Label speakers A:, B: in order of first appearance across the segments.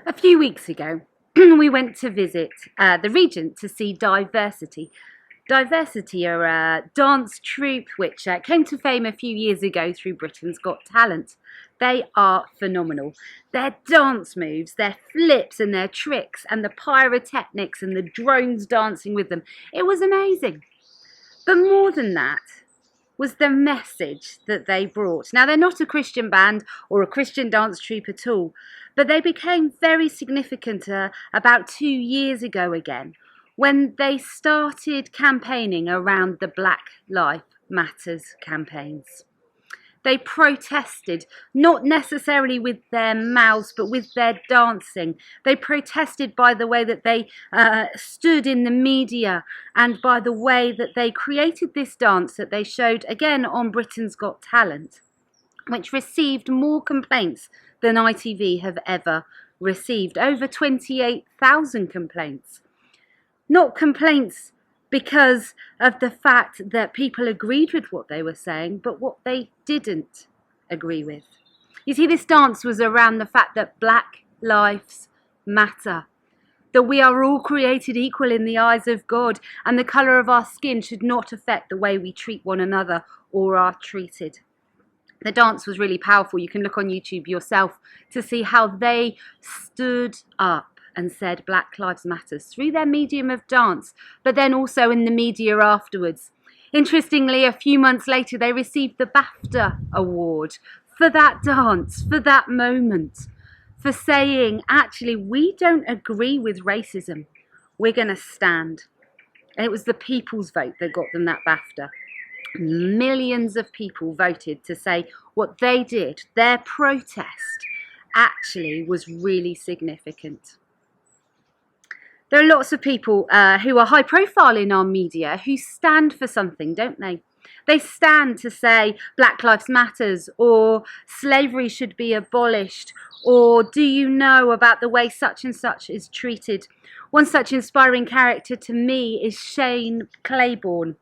A: A few weeks ago, we went to visit the Regent to see Diversity. Diversity are a dance troupe which came to fame a few years ago through Britain's Got Talent. They are phenomenal. Their dance moves, their flips and their tricks and the pyrotechnics and the drones dancing with them, it was amazing. But more than that was the message that they brought. Now, they're not a Christian band or a Christian dance troupe at all, but they became very significant about 2 years ago again, when they started campaigning around the Black Lives Matters campaigns. They protested, not necessarily with their mouths, but with their dancing. They protested by the way that they stood in the media and by the way that they created this dance that they showed again on Britain's Got Talent, which received more complaints than ITV have ever received. Over 28,000 complaints. Not complaints because of the fact that people agreed with what they were saying, but what they didn't agree with. You see, this dance was around the fact that Black lives matter, that we are all created equal in the eyes of God, and the colour of our skin should not affect the way we treat one another or are treated. The dance was really powerful. You can look on YouTube yourself to see how they stood up and said Black Lives Matters through their medium of dance, but then also in the media afterwards. Interestingly, a few months later, they received the BAFTA award for that dance, for that moment, for saying, actually, we don't agree with racism. We're going to stand. And it was the people's vote that got them that BAFTA. Millions of people voted to say what they did, their protest, actually was really significant. There are lots of people who are high profile in our media who stand for something, don't they? They stand to say Black Lives Matters, or slavery should be abolished, or do you know about the way such and such is treated? One such inspiring character to me is Shane Claiborne.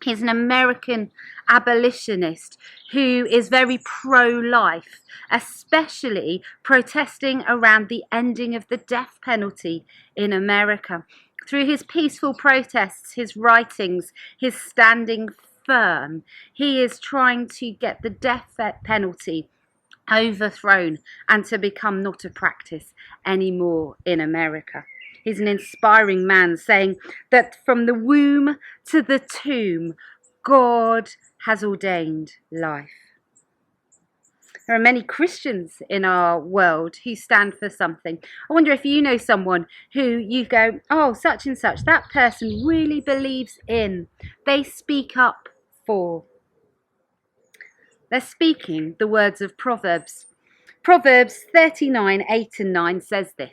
A: He's an American abolitionist who is very pro-life, especially protesting around the ending of the death penalty in America. Through his peaceful protests, his writings, his standing firm, he is trying to get the death penalty overthrown and to become not a practice anymore in America. He's an inspiring man, saying that from the womb to the tomb, God has ordained life. There are many Christians in our world who stand for something. I wonder if you know someone who you go, oh, such and such, that person really believes in. They speak up for. They're speaking the words of Proverbs. Proverbs 39, 8 and 9 says this.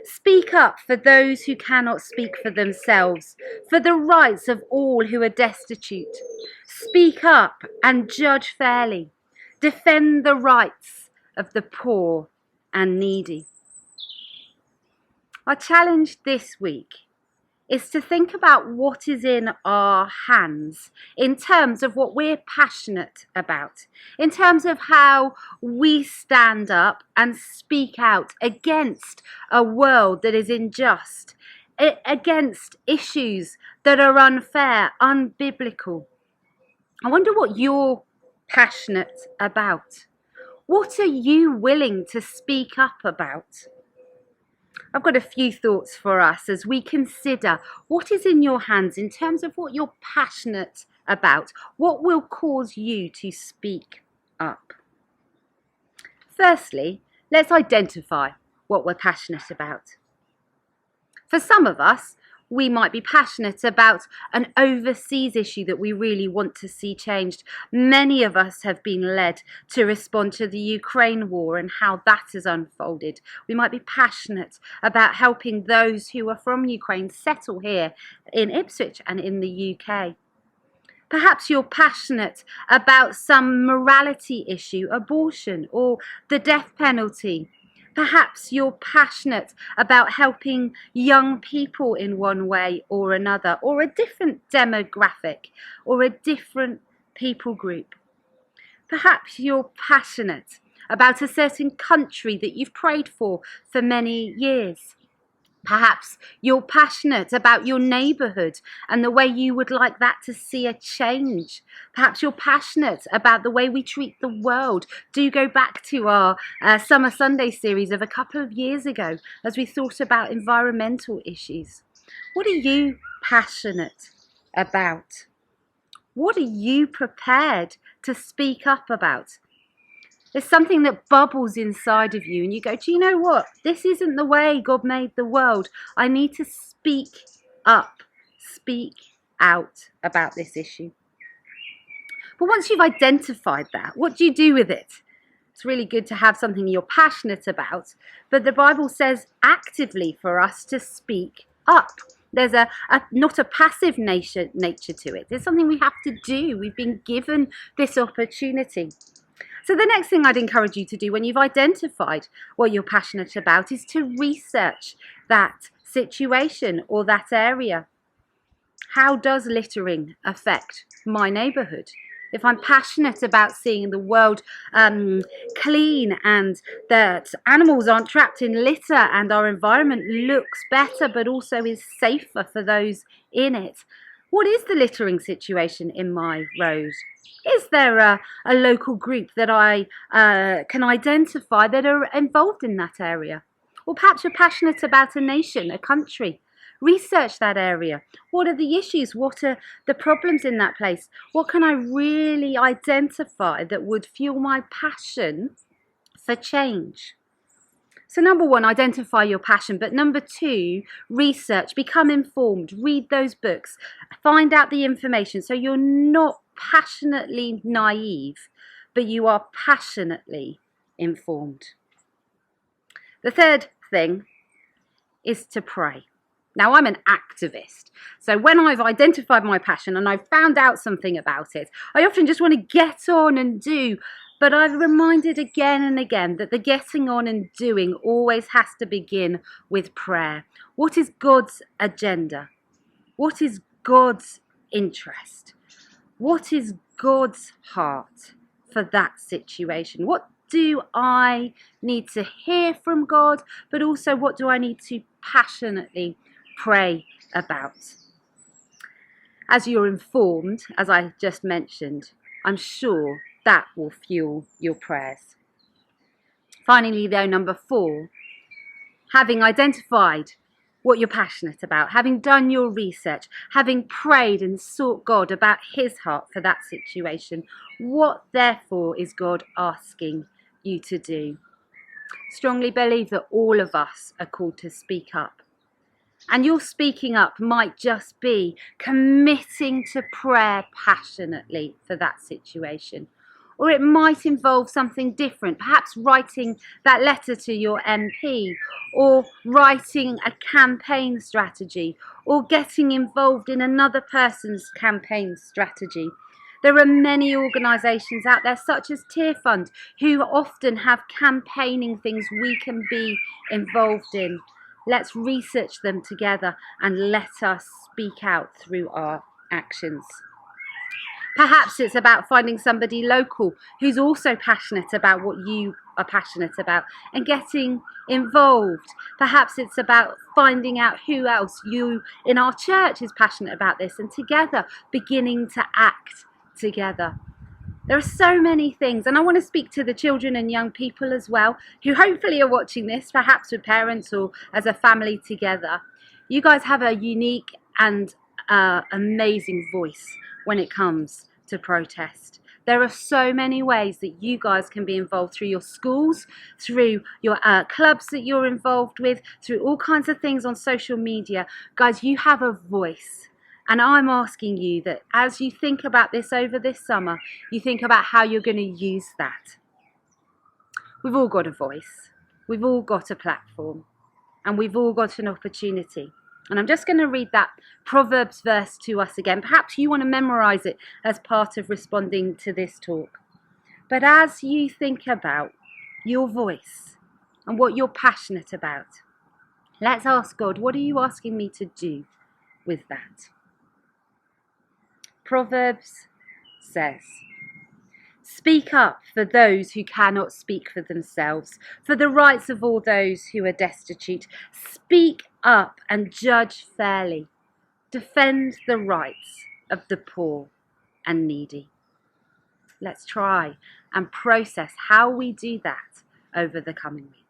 A: Speak up for those who cannot speak for themselves, for the rights of all who are destitute. Speak up and judge fairly. Defend the rights of the poor and needy. Our challenge this week is to think about what is in our hands in terms of what we're passionate about, in terms of how we stand up and speak out against a world that is unjust, against issues that are unfair, unbiblical. I wonder what you're passionate about. What are you willing to speak up about? I've got a few thoughts for us as we consider what is in your hands in terms of what you're passionate about. What will cause you to speak up? Firstly, let's identify what we're passionate about. For some of us, we might be passionate about an overseas issue that we really want to see changed. Many of us have been led to respond to the Ukraine war and how that has unfolded. We might be passionate about helping those who are from Ukraine settle here in Ipswich and in the UK. Perhaps you're passionate about some morality issue, abortion, or the death penalty. Perhaps you're passionate about helping young people in one way or another, or a different demographic, or a different people group. Perhaps you're passionate about a certain country that you've prayed for many years. Perhaps you're passionate about your neighbourhood and the way you would like that to see a change. Perhaps you're passionate about the way we treat the world. Do go back to our Summer Sunday series of a couple of years ago as we thought about environmental issues. What are you passionate about? What are you prepared to speak up about? There's something that bubbles inside of you and you go, do you know what? This isn't the way God made the world. I need to speak up, speak out about this issue. But once you've identified that, what do you do with it? It's really good to have something you're passionate about, but the Bible says actively for us to speak up. There's not a passive nature to it. There's something we have to do. We've been given this opportunity. So the next thing I'd encourage you to do when you've identified what you're passionate about is to research that situation or that area. How does littering affect my neighbourhood? If I'm passionate about seeing the world clean and that animals aren't trapped in litter and our environment looks better but also is safer for those in it, what is the littering situation in my road? Is there a local group that I can identify that are involved in that area? Or perhaps you're passionate about a nation, a country. Research that area. What are the issues? What are the problems in that place? What can I really identify that would fuel my passion for change? So number one, identify your passion. But number two, research, become informed, read those books, find out the information. So you're not passionately naive, but you are passionately informed. The third thing is to pray. Now, I'm an activist, so when I've identified my passion and I've found out something about it, I often just want to get on and do, but I've reminded again and again that the getting on and doing always has to begin with prayer. What is God's agenda? What is God's interest? What is God's heart for that situation? What do I need to hear from God, but also what do I need to passionately pray about? As you're informed, as I just mentioned, I'm sure that will fuel your prayers. Finally, though, number four, having identified what you're passionate about, having done your research, having prayed and sought God about his heart for that situation, what therefore is God asking you to do? Strongly believe that all of us are called to speak up. And your speaking up might just be committing to prayer passionately for that situation. Or it might involve something different, perhaps writing that letter to your MP, or writing a campaign strategy, or getting involved in another person's campaign strategy. There are many organisations out there, such as Tear Fund, who often have campaigning things we can be involved in. Let's research them together and let us speak out through our actions. Perhaps it's about finding somebody local who's also passionate about what you are passionate about and getting involved. Perhaps it's about finding out who else you in our church is passionate about this and together beginning to act together. There are so many things, and I want to speak to the children and young people as well, who hopefully are watching this, perhaps with parents or as a family together. You guys have a unique and amazing voice when it comes to protest. There are so many ways that you guys can be involved through your schools, through your clubs that you're involved with, through all kinds of things on social media. Guys, you have a voice. And I'm asking you that as you think about this over this summer, you think about how you're going to use that. We've all got a voice. We've all got a platform. And we've all got an opportunity. And I'm just going to read that Proverbs verse to us again. Perhaps you want to memorize it as part of responding to this talk. But as you think about your voice and what you're passionate about, let's ask God, what are you asking me to do with that? Proverbs says, Speak up for those who cannot speak for themselves, for the rights of all those who are destitute. Speak up and judge fairly. Defend the rights of the poor and needy. Let's try and process how we do that over the coming week.